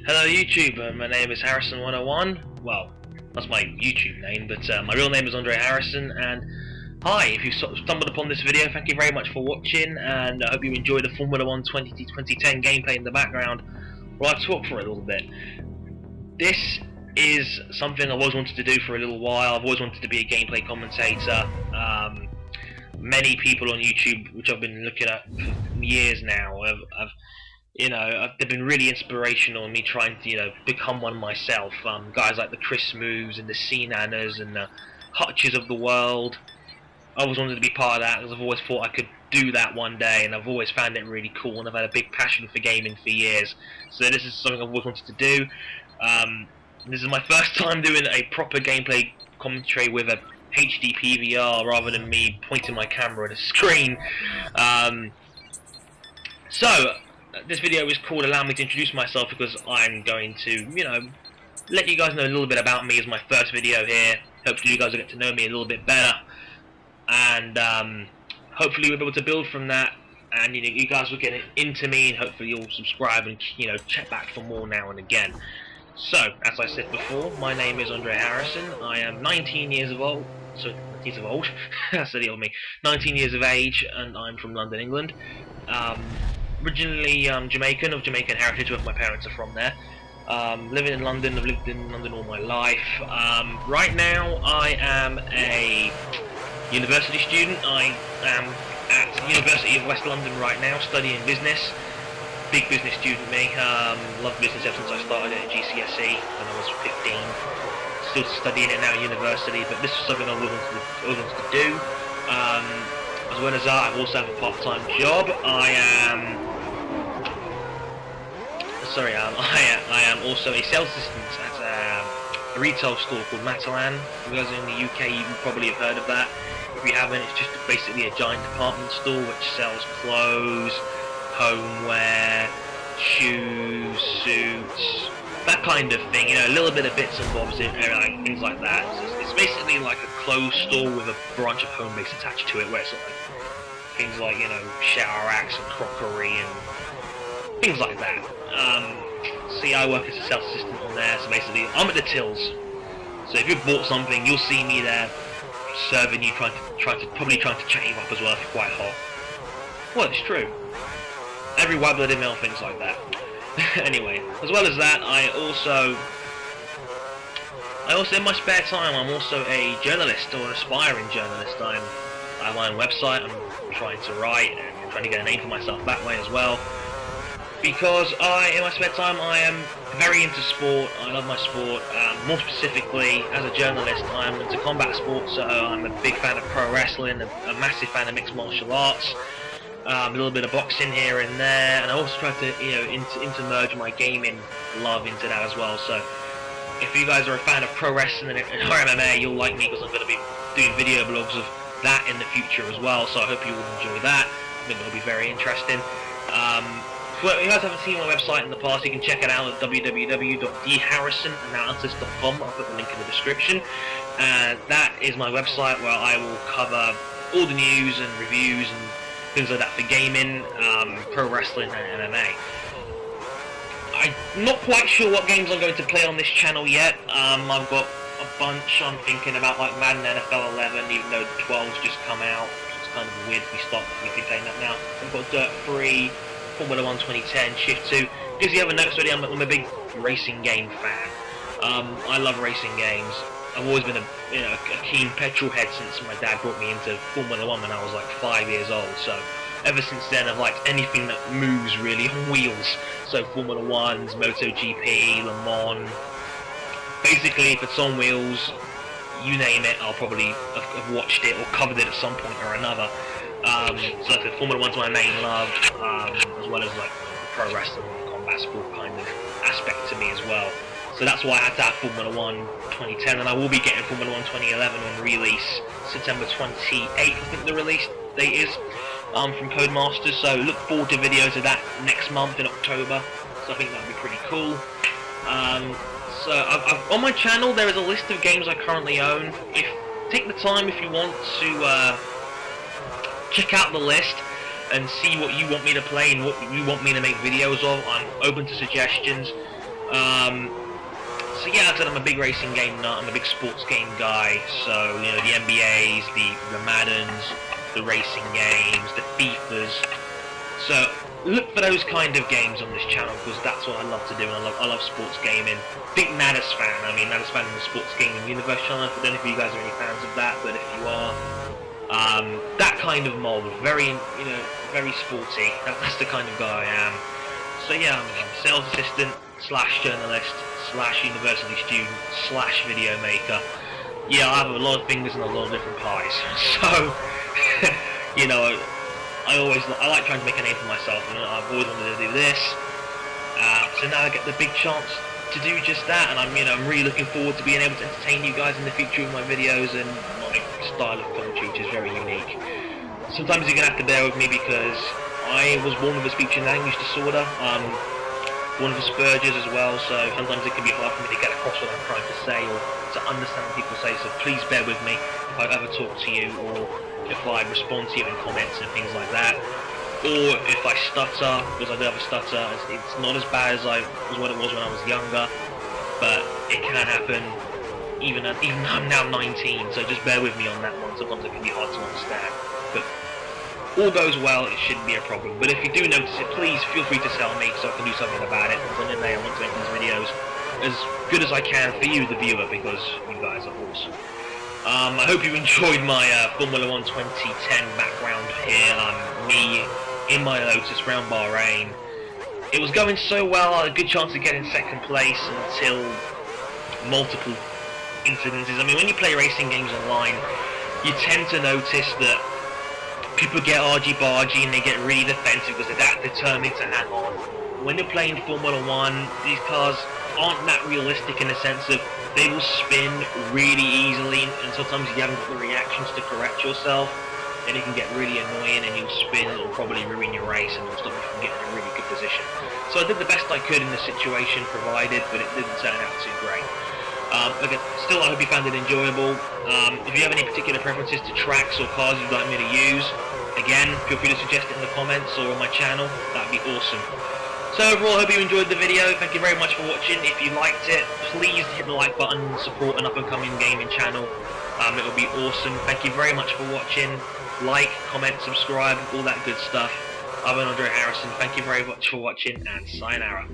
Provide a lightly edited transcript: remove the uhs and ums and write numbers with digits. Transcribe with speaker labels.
Speaker 1: Hello YouTube, my name is Harrison101. Well, that's my YouTube name, but my real name is Andre Harrison, and hi, if you stumbled upon this video, thank you very much for watching, and I hope you enjoyed the Formula 1 2010 gameplay in the background, while I talk for a little bit. This is something I've always wanted to do for a little while. I've always wanted to be a gameplay commentator. Many people on YouTube, which I've been looking at for years now, they've been really inspirational in me trying to, become one myself. Guys like the Chris Moves and the C-Nanners and the Hutches of the world. I always wanted to be part of that because I've always thought I could do that one day, and I've always found it really cool, and I've had a big passion for gaming for years. So this is something I've always wanted to do. This is my first time doing a proper gameplay commentary with a HD PVR rather than me pointing my camera at a screen. This video is called Allow Me to Introduce Myself, because I'm going to, let you guys know a little bit about me as my first video here. Hopefully you guys will get to know me a little bit better, and hopefully we'll be able to build from that, and you guys will get into me, and hopefully you'll subscribe and check back for more now and again. So, as I said before, my name is Andre Harrison. I am 19 years old. So, 19 years old. That's the deal with me. 19 years of age, and I'm from London, England. Originally Jamaican, of Jamaican heritage, both my parents are from there. Living in London, I've lived in London all my life. Right now I am a university student. I am at the University of West London right now, studying business. Big business student me. Love business ever since I started it at GCSE when I was 15. Still studying it now at university, but this is something I always wanted to do. As well as that, I also have a part-time job. I am also a sales assistant at a retail store called Matalan. If you guys are in the UK, you probably have heard of that. If you haven't, it's just basically a giant department store which sells clothes, homeware, shoes, suits, that kind of thing. A little bit of bits and bobs, things like that. It's basically like a clothes store with a branch of home base attached to it, where it's like things like shower racks and crockery and things like that. See, I work as a sales assistant on there, so basically I'm at the tills. So if you've bought something, you'll see me there serving you, probably trying to chat you up as well if you're quite hot. Well, it's true. Every white-blooded male thinks like that. Anyway, as well as that, I also in my spare time, I'm also a journalist, or an aspiring journalist. I have my own website. I'm trying to write and trying to get a name for myself that way as well. Because in my spare time, I am very into sport. I love my sport. More specifically, as a journalist, I'm into combat sports. So I'm a big fan of pro wrestling, a massive fan of mixed martial arts. A little bit of boxing here and there, and I also try to intermerge my gaming love into that as well. So if you guys are a fan of pro wrestling and MMA, you'll like me, because I'm going to be doing video blogs of that in the future as well. So I hope you will enjoy that. I think it'll be very interesting. If you guys haven't seen my website in the past, you can check it out at www.dharrisonanalysis.com. I'll put the link in the description. That is my website where I will cover all the news and reviews and things like that for gaming, pro wrestling and MMA. I'm not quite sure what games I'm going to play on this channel yet. I've got a bunch I'm thinking about, like Madden NFL 11, even though 12's just come out. It's kind of weird if we start playing that now. I've got Dirt 3, Formula 1 2010, Shift 2. Because you haven't noticed already, I'm a big racing game fan. I love racing games. I've always been a keen petrol head since my dad brought me into Formula 1 when I was like 5 years old. So ever since then, I've liked anything that moves really on wheels. So Formula 1s, MotoGP, Le Mans. Basically, if it's on wheels, you name it, I'll probably have watched it or covered it at some point or another. So like Formula 1's my main love, as well as like the pro wrestling and combat sport kind of aspect to me as well. So that's why I had to have Formula 1 2010, and I will be getting Formula 1 2011 on release September 28th, I think the release date is, from Codemasters. So look forward to videos of that next month in October. So I think that would be pretty cool. So on my channel there is a list of games I currently own. Take the time if you want to check out the list and see what you want me to play and what you want me to make videos of. I'm open to suggestions. So yeah, I said I'm a big racing game nut, I'm a big sports game guy, so, you know, the NBAs, the Maddens, the racing games, the FIFAs. So look for those kind of games on this channel, because that's what I love to do, and I love sports gaming. Big Nadders fan, Nadders fan in the sports gaming universe channel. I don't know if you guys are any fans of that, but if you are, that kind of mold, very, you know, very sporty, that's the kind of guy I am. So yeah, I'm a sales assistant, / journalist, / university student, / video maker. Yeah, I have a lot of fingers in a lot of different pies. So, you know, I like trying to make a name for myself, and I've always wanted to do this. So now I get the big chance to do just that, and I'm really looking forward to being able to entertain you guys in the future with my videos and my style of commentary, which is very unique. Sometimes you're gonna have to bear with me because I was born with a speech and language disorder. One of the Asperger's as well, so sometimes it can be hard for me to get across what I'm trying to say or to understand what people say, so please bear with me if I ever talk to you or if I respond to you in comments and things like that. Or if I stutter, because I do have a stutter. It's not as bad as what it was when I was younger, but it can happen even though I'm now 19, so just bear with me on that one. Sometimes it can be hard to understand. But all goes well, it shouldn't be a problem. But if you do notice it, please feel free to tell me so I can do something about it. Because in the day I want to make these videos as good as I can for you, the viewer, because you guys are awesome. I hope you enjoyed my Formula 1 2010 background here. Me in my Lotus round Bahrain. It was going so well, I had a good chance of getting second place until multiple incidences. When you play racing games online, you tend to notice that people get argy-bargy and they get really defensive because they're that determined to hang on. When you're playing Formula 1, these cars aren't that realistic in the sense of they will spin really easily, and sometimes you haven't got the reactions to correct yourself, and it can get really annoying and you'll spin, it'll probably ruin your race and it'll stop you from getting in a really good position. So I did the best I could in the situation provided, but it didn't turn out too great. Again, still I hope you found it enjoyable. If you have any particular preferences to tracks or cars you'd like me to use, again, feel free to suggest it in the comments or on my channel, that'd be awesome. So overall, I hope you enjoyed the video. Thank you very much for watching. If you liked it, please hit the like button and support an up-and-coming gaming channel. It would be awesome. Thank you very much for watching. Like, comment, subscribe, all that good stuff. I've been Andre Harrison. Thank you very much for watching, and sayonara.